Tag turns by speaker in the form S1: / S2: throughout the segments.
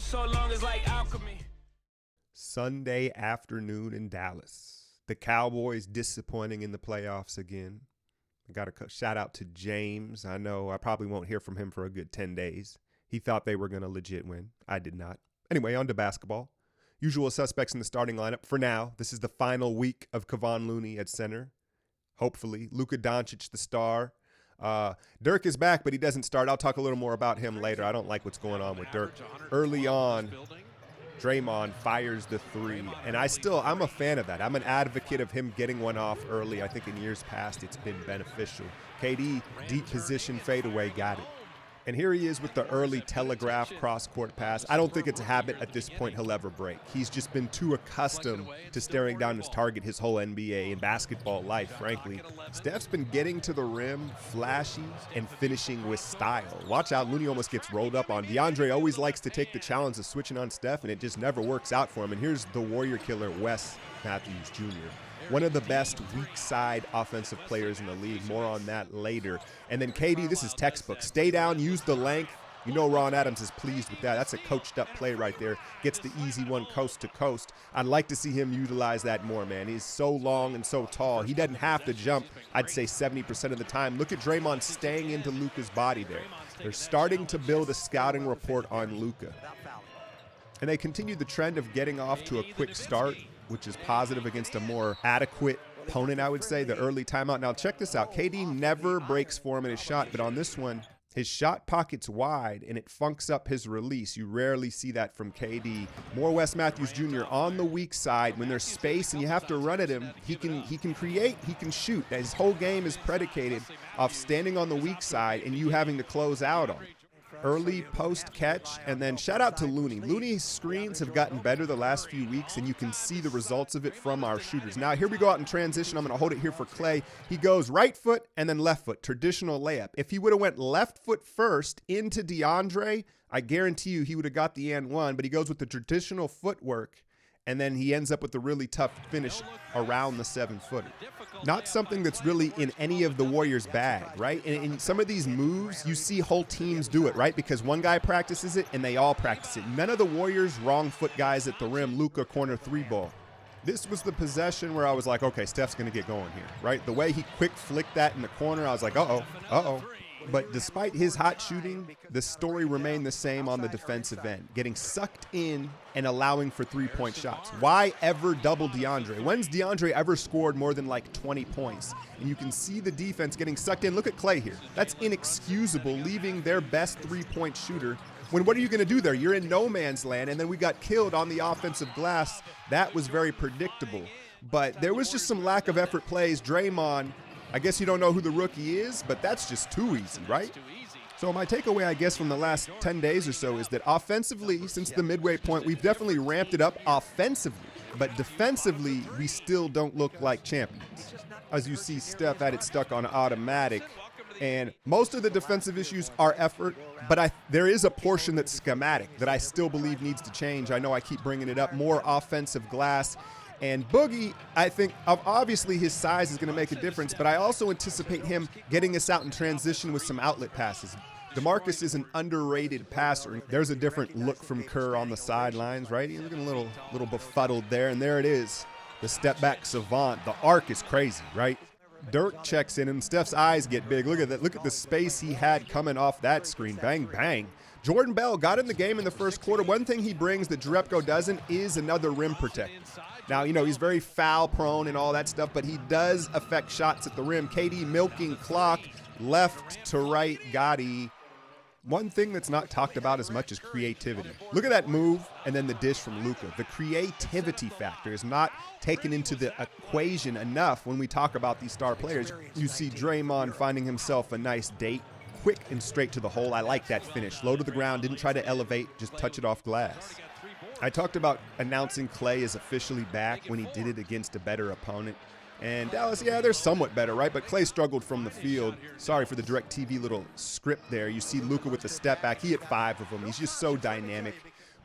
S1: so long is like alchemy.
S2: Sunday afternoon in Dallas. The Cowboys disappointing in the playoffs again. I got a shout out to James. I know I probably won't hear from him for a good 10 days. He thought they were going to legit win. I did not. Anyway, on to basketball. Usual suspects in the starting lineup. For now, this is the final week of Kevon Looney at center. Hopefully. Luka Doncic, the star. Dirk is back, but he doesn't start. I'll talk a little more about him later. I don't like what's going on with Dirk. Early on, Draymond fires the three, and I'm a fan of that. I'm an advocate of him getting one off early. I think in years past it's been beneficial. KD, deep position fadeaway, got it. And here he is with the early telegraph cross-court pass. I don't think it's a habit at this point he'll ever break. He's just been too accustomed to staring down his target his whole NBA and basketball life, frankly. Steph's been getting to the rim, flashy, and finishing with style. Watch out, Looney almost gets rolled up on. DeAndre always likes to take the challenge of switching on Steph, and it just never works out for him. And here's the Warrior killer, Wes Matthews Jr., one of the best weak side offensive players in the league. More on that later. And then KD, this is textbook. Stay down, use the length. You know Ron Adams is pleased with that. That's a coached up play right there. Gets the easy one coast to coast. I'd like to see him utilize that more, man. He's so long and so tall. He doesn't have to jump, I'd say 70% of the time. Look at Draymond staying into Luka's body there. They're starting to build a scouting report on Luka. And they continued the trend of getting off to a quick start, which is positive against a more adequate opponent, I would say, the early timeout. Now, check this out. KD never breaks form in his shot, but on this one, his shot pocket's wide, and it funks up his release. You rarely see that from KD. More Wes Matthews Jr. on the weak side. When there's space and you have to run at him, he can create, he can shoot. His whole game is predicated off standing on the weak side and you having to close out on. Early post catch, and then shout out to Looney. Looney's screens have gotten better the last few weeks, and you can see the results of it from our shooters. Now, here we go out in transition. I'm going to hold it here for Clay. He goes right foot and then left foot, traditional layup. If he would have went left foot first into DeAndre, I guarantee you he would have got the and one, but he goes with the traditional footwork, and then he ends up with a really tough finish around the 7-footer. Not something that's really in any of the Warriors' bag, right? And in some of these moves, you see whole teams do it, right? Because one guy practices it and they all practice it. None of the Warriors' wrong foot guys at the rim, Luka corner three ball. This was the possession where I was like, okay, Steph's going to get going here, right? The way he quick flicked that in the corner, I was like, uh-oh. But despite his hot shooting, the story remained the same on the defensive end, getting sucked in and allowing for three-point shots. Why ever double DeAndre? When's DeAndre ever scored more than like 20 points? And you can see the defense getting sucked in. Look at Clay here. That's inexcusable, leaving their best three-point shooter. What are you going to do there? You're in no man's land, and then we got killed on the offensive glass. That was very predictable. But there was just some lack of effort plays. Draymond, I guess you don't know who the rookie is, but that's just too easy, right? So my takeaway, I guess, from the last 10 days or so is that offensively, since the midway point, we've definitely ramped it up offensively. But defensively, we still don't look like champions. As you see, Steph had it stuck on automatic. And most of the defensive issues are effort, but there is a portion that's schematic that I still believe needs to change. I know I keep bringing it up. More offensive glass. And Boogie, I think, obviously his size is going to make a difference, but I also anticipate him getting us out in transition with some outlet passes. DeMarcus is an underrated passer. There's a different look from Kerr on the sidelines, right? He's looking a little befuddled there, and there it is. The step back savant. The arc is crazy, right? Dirk checks in, and Steph's eyes get big. Look at that. Look at the space he had coming off that screen. Bang, bang. Jordan Bell got in the game in the first quarter. One thing he brings that Jerebko doesn't is another rim protector. Now, you know, he's very foul prone and all that stuff, but he does affect shots at the rim. KD milking clock, left to right, Gotti. One thing that's not talked about as much is creativity. Look at that move and then the dish from Luka. The creativity factor is not taken into the equation enough when we talk about these star players. You see Draymond finding himself a nice date, quick and straight to the hole. I like that finish. Low to the ground, didn't try to elevate, just touch it off glass. I talked about announcing Clay is officially back when he did it against a better opponent. And Dallas, yeah, they're somewhat better, right? But Clay struggled from the field. Sorry for the DirecTV little script there. You see Luka with the step back. He hit 5 of them. He's just so dynamic.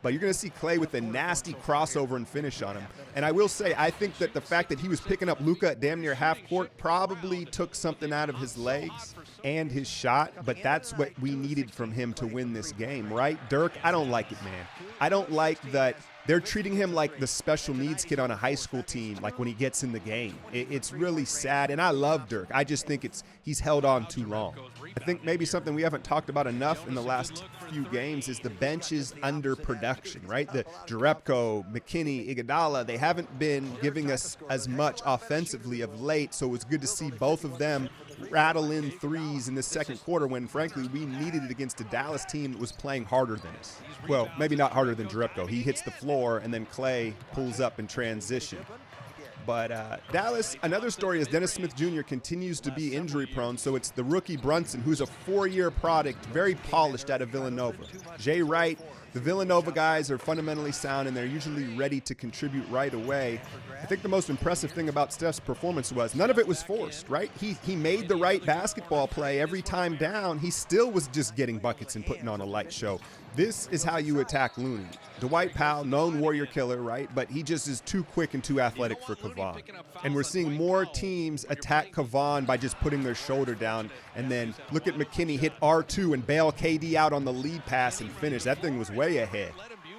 S2: But you're going to see Clay with a nasty crossover and finish on him. And I will say, I think that the fact that he was picking up Luka at damn near half court probably took something out of his legs and his shot, but that's what we needed from him to win this game, right? Dirk, I don't like it, man. I don't like that they're treating him like the special needs kid on a high school team, like when he gets in the game. It's really sad, and I love Dirk. I just think he's held on too long. I think maybe something we haven't talked about enough in the last few games is the bench's underproduction, right? The Jerebko, McKinney, Iguodala, they haven't been giving us as much offensively of late, so it was good to see both of them rattle in threes in the second quarter when, frankly, we needed it against a Dallas team that was playing harder than us. Well, maybe not harder than Jerebko. He hits the floor, and then Clay pulls up in transition. But Dallas, another story is Dennis Smith Jr. continues to be injury prone, so it's the rookie Brunson, who's a 4-year product, very polished out of Villanova. Jay Wright, the Villanova guys are fundamentally sound, and they're usually ready to contribute right away. I think the most impressive thing about Steph's performance was none of it was forced, right? He made the right basketball play every time down. He still was just getting buckets and putting on a light show. This is how you attack Looney. Dwight Powell, known Warrior killer, right? But he just is too quick and too athletic for Kevon. And we're seeing more teams attack Kevon by just putting their shoulder down. And then look at McKinney hit R2 and bail KD out on the lead pass and finish. That thing was way ahead.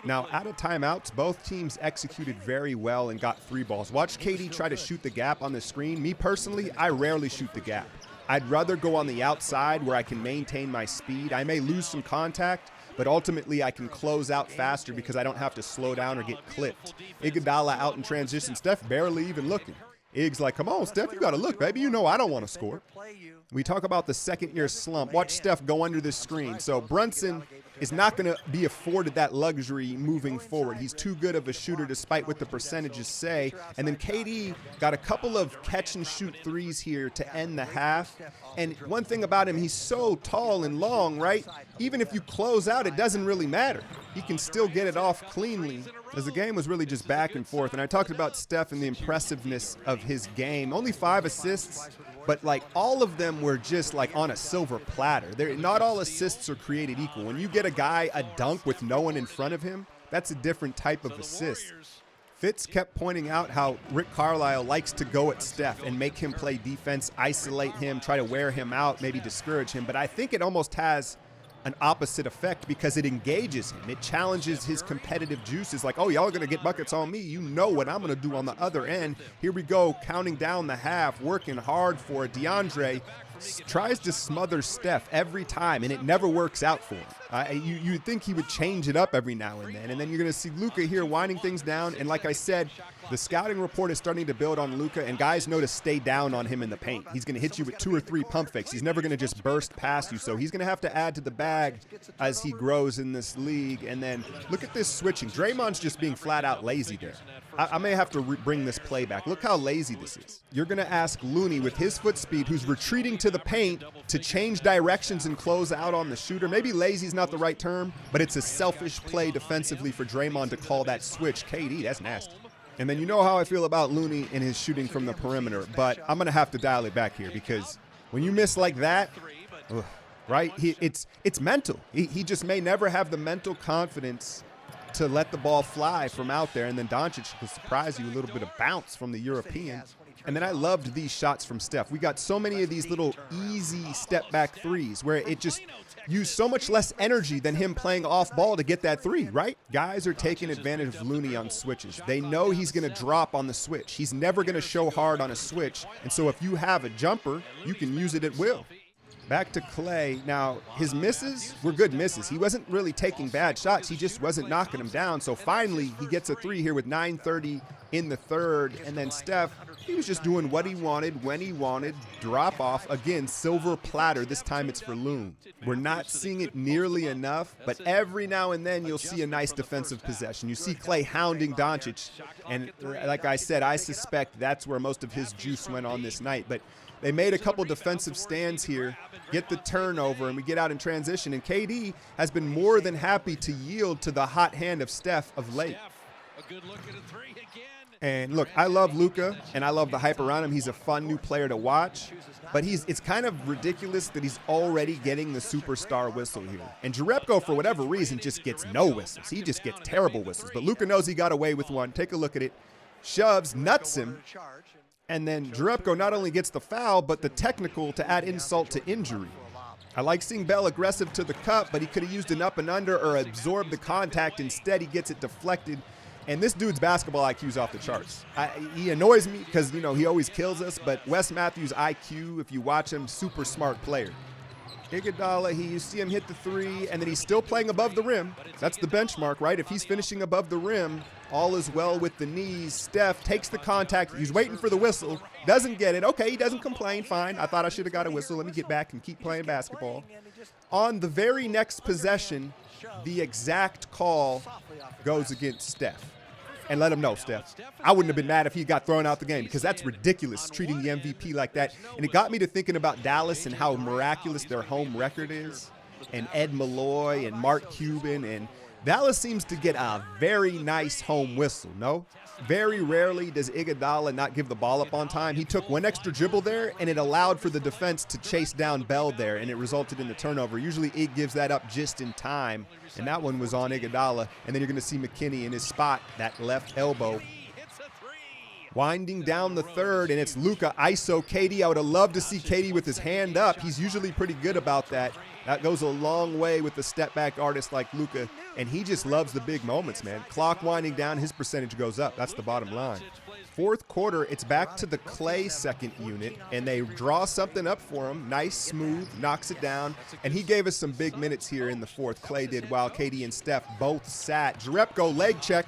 S2: Now, out of timeouts, both teams executed very well and got 3 balls. Watch KD try to shoot the gap on the screen. Me personally, I rarely shoot the gap. I'd rather go on the outside where I can maintain my speed. I may lose some contact, but ultimately I can close out faster because I don't have to slow down or get clipped. Iguodala out in transition. Steph barely even looking. Ig's like, come on, Steph, you got to look, baby. You know I don't want to score. We talk about the second-year slump. Watch Steph go under the screen. So Brunson is not going to be afforded that luxury moving forward. He's too good of a shooter despite what the percentages say. And then KD got a couple of catch-and-shoot threes here to end the half. And one thing about him, he's so tall and long, right? Even if you close out, it doesn't really matter. He can still get it off cleanly, as the game was really just back and forth. And I talked about Steph and the impressiveness of his game. Only 5 assists, but like all of them were just like on a silver platter. Not all assists are created equal. When you get a guy a dunk with no one in front of him, that's a different type of assist. Fitz kept pointing out how Rick Carlisle likes to go at Steph and make him play defense, isolate him, try to wear him out, maybe discourage him. But I think it almost has an opposite effect because it engages him. It challenges his competitive juices like, oh, y'all are going to get buckets on me. You know what I'm going to do on the other end. Here we go, counting down the half, working hard for it. DeAndre tries to smother Steph every time, and it never works out for him. You'd think he would change it up every now and then you're going to see Luka here winding things down. And like I said, the scouting report is starting to build on Luka, and guys know to stay down on him in the paint. He's going to hit you with 2 or 3 pump fakes. He's never going to just burst past you, so he's going to have to add to the bag as he grows in this league. And then look at this switching. Draymond's just being flat out lazy there. I may have to bring this play back. Look how lazy this is. You're going to ask Looney with his foot speed, who's retreating to the paint, to change directions and close out on the shooter. Maybe lazy is not the right term, but it's a selfish play defensively for Draymond to call that switch. KD, that's nasty. And then you know how I feel about Looney and his shooting from the perimeter, but I'm going to have to dial it back here because when you miss like that, right, it's mental. He just may never have the mental confidence to let the ball fly from out there, and then Doncic will surprise you, a little bit of bounce from the European. And then I loved these shots from Steph. We got so many of these little easy step-back threes where it just used so much less energy than him playing off ball to get that three, right? Guys are taking advantage of Looney on switches. They know he's going to drop on the switch. He's never going to show hard on a switch. And so if you have a jumper, you can use it at will. Back to Clay. Now, his misses were good misses. He wasn't really taking bad shots. He just wasn't knocking them down. So finally, he gets a three here with 9:30 in the third. And then Steph, he was just doing what he wanted, when he wanted. Drop off. Again, silver platter. This time it's for Loon. We're not seeing it nearly enough, but every now and then you'll see a nice defensive possession. You see Clay hounding Doncic. And like I said, I suspect that's where most of his juice went on this night. But they made a couple defensive stands here, get the turnover, and we get out in transition. And KD has been more than happy to yield to the hot hand of Steph of late. And look, I love Luka, and I love the hype around him. He's a fun new player to watch. But it's kind of ridiculous that he's already getting the superstar whistle here. And Jerebko, for whatever reason, just gets no whistles. He just gets terrible whistles. But Luka knows he got away with one. Take a look at it. Shoves, nuts him. And then Jerebko not only gets the foul, but the technical to add insult to injury. I like seeing Bell aggressive to the cup, but he could have used an up and under or absorbed the contact. Instead, he gets it deflected. And this dude's basketball IQ is off the charts. He annoys me because, you know, he always kills us. But Wes Matthews' IQ, if you watch him, super smart player. Iguodala, you see him hit the three, and then he's still playing above the rim. That's the benchmark, right? If he's finishing above the rim, all is well with the knees. Steph takes the contact. He's waiting for the whistle. Doesn't get it. Okay, he doesn't complain. Fine. I thought I should have got a whistle. Let me get back and keep playing basketball. On the very next possession, the exact call goes against Steph. And let him know, Steph, I wouldn't have been mad if he got thrown out the game because that's ridiculous, treating the MVP like that. And it got me to thinking about Dallas and how miraculous their home record is, and Ed Malloy and Mark Cuban. And Dallas seems to get a very nice home whistle, no? Very rarely does Iguodala not give the ball up on time. He took one extra dribble there, and it allowed for the defense to chase down Bell there, and it resulted in the turnover. Usually Ig gives that up just in time, and that one was on Iguodala. And then you're going to see McKinney in his spot, that left elbow. Winding down the third, and it's Luka ISO KD. I would have loved to see KD with his hand up. He's usually pretty good about that. That goes a long way with a step-back artist like Luka, and he just loves the big moments, man. Clock winding down, his percentage goes up. That's the bottom line. Fourth quarter, it's back to the Clay second unit, and they draw something up for him. Nice, smooth, knocks it down, and he gave us some big minutes here in the fourth. Clay did, while KD and Steph both sat. Jerebko leg check.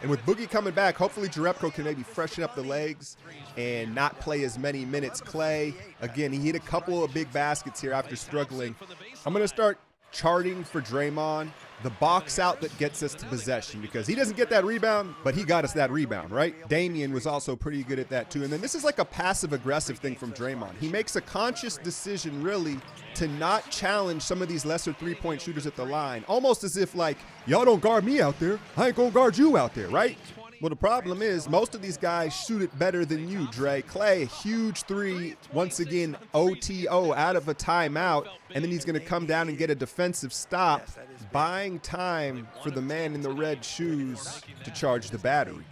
S2: And with Boogie coming back, hopefully Jerebko can maybe freshen up the legs and not play as many minutes. Clay, again, he hit a couple of big baskets here after struggling. I'm going to start charting for Draymond the box out that gets us to possession, because he doesn't get that rebound, but he got us that rebound, right? Damian was also pretty good at that too. And then this is like a passive-aggressive thing from Draymond. He makes a conscious decision, really, to not challenge some of these lesser three-point shooters at the line, almost as if like, y'all don't guard me out there, I ain't gonna guard you out there, right? Well, the problem is most of these guys shoot it better than you, Dre. Clay, a huge three, once again, OTO out of a timeout, and then he's going to come down and get a defensive stop, buying time for the man in the red shoes to charge the battery.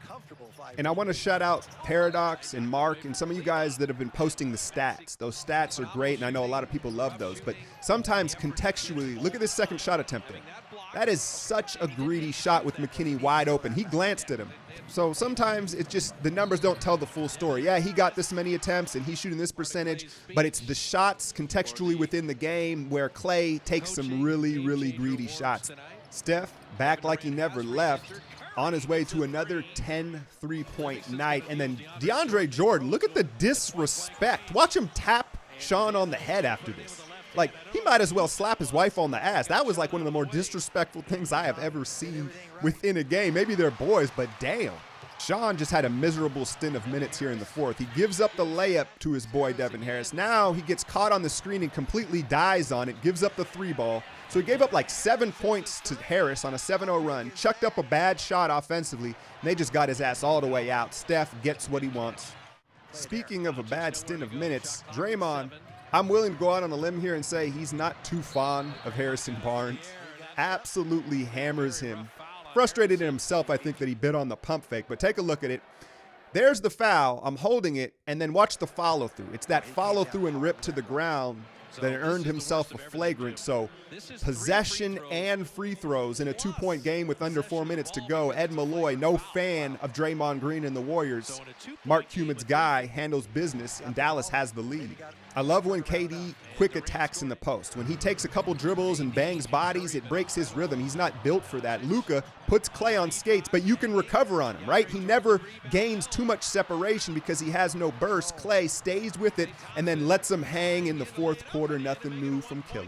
S2: And I want to shout out Paradox and Mark and some of you guys that have been posting the stats. Those stats are great, and I know a lot of people love those, but sometimes contextually, look at this second shot attempt there. That is such a greedy shot with McKinney wide open. He glanced at him. So sometimes it's just the numbers don't tell the full story. Yeah, he got this many attempts and he's shooting this percentage, but it's the shots contextually within the game where Clay takes some really, really greedy shots. Steph, back like he never left, on his way to another 10 3-point night. And then DeAndre Jordan, look at the disrespect. Watch him tap Sean on the head after this. Like, he might as well slap his wife on the ass. That was like one of the more disrespectful things I have ever seen within a game. Maybe they're boys, but damn. Sean just had a miserable stint of minutes here in the fourth. He gives up the layup to his boy Devin Harris. Now he gets caught on the screen and completely dies on it, gives up the three ball. So he gave up like 7 points to Harris on a 7-0 run, chucked up a bad shot offensively, and they just got his ass all the way out. Steph gets what he wants. Speaking of a bad stint of minutes, Draymond, I'm willing to go out on a limb here and say he's not too fond of Harrison Barnes. Absolutely hammers him. Frustrated in himself, I think, that he bit on the pump fake, but take a look at it. There's the foul. I'm holding it, and then watch the follow-through. It's that follow-through and rip to the ground that earned himself a flagrant. So possession and free throws in a 2-point game with under 4 minutes to go. Ed Malloy, no fan of Draymond Green and the Warriors. Mark Cuban's guy handles business, and Dallas has the lead. I love when KD quick attacks in the post. When he takes a couple dribbles and bangs bodies, it breaks his rhythm. He's not built for that. Luka puts Clay on skates, but you can recover on him, right? He never gains too much separation because he has no burst. Clay stays with it and then lets him hang in the fourth quarter. Nothing new from Killer.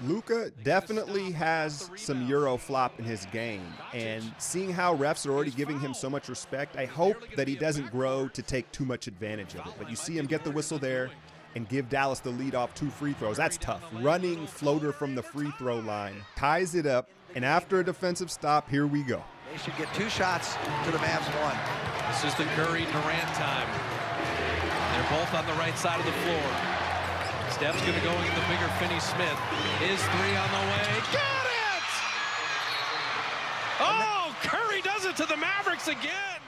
S2: Luka definitely has some Euro flop in his game, and seeing how refs are already giving him so much respect, I hope that he doesn't grow to take too much advantage of it. But you see him get the whistle there and give Dallas the lead off 2 free throws. That's tough. Running floater from the free throw line. Ties it up, and after a defensive stop, here we go.
S1: They should get 2 shots to the Mavs 1.
S3: This is the Curry-Durant time. They're both on the right side of the floor. Steph's going to go in the bigger Finney-Smith. His 3 on the way. Got it! Oh, Curry does it to the Mavericks again.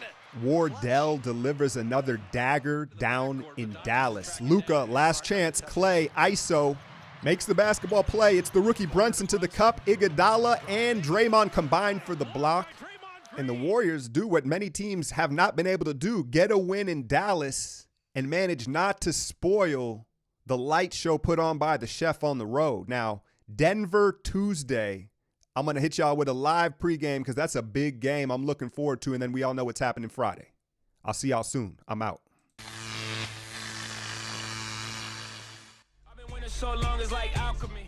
S2: Wardell delivers another dagger down in Dallas. Luka, last chance. Clay, ISO, makes the basketball play. It's the rookie Brunson to the cup. Iguodala and Draymond combined for the block. And the Warriors do what many teams have not been able to do, get a win in Dallas and manage not to spoil the light show put on by the chef on the road. Now, Denver Tuesday. I'm going to hit y'all with a live pregame because that's a big game I'm looking forward to, and then we all know what's happening Friday. I'll see y'all soon. I'm out.
S4: I've been winning so long, it's like alchemy.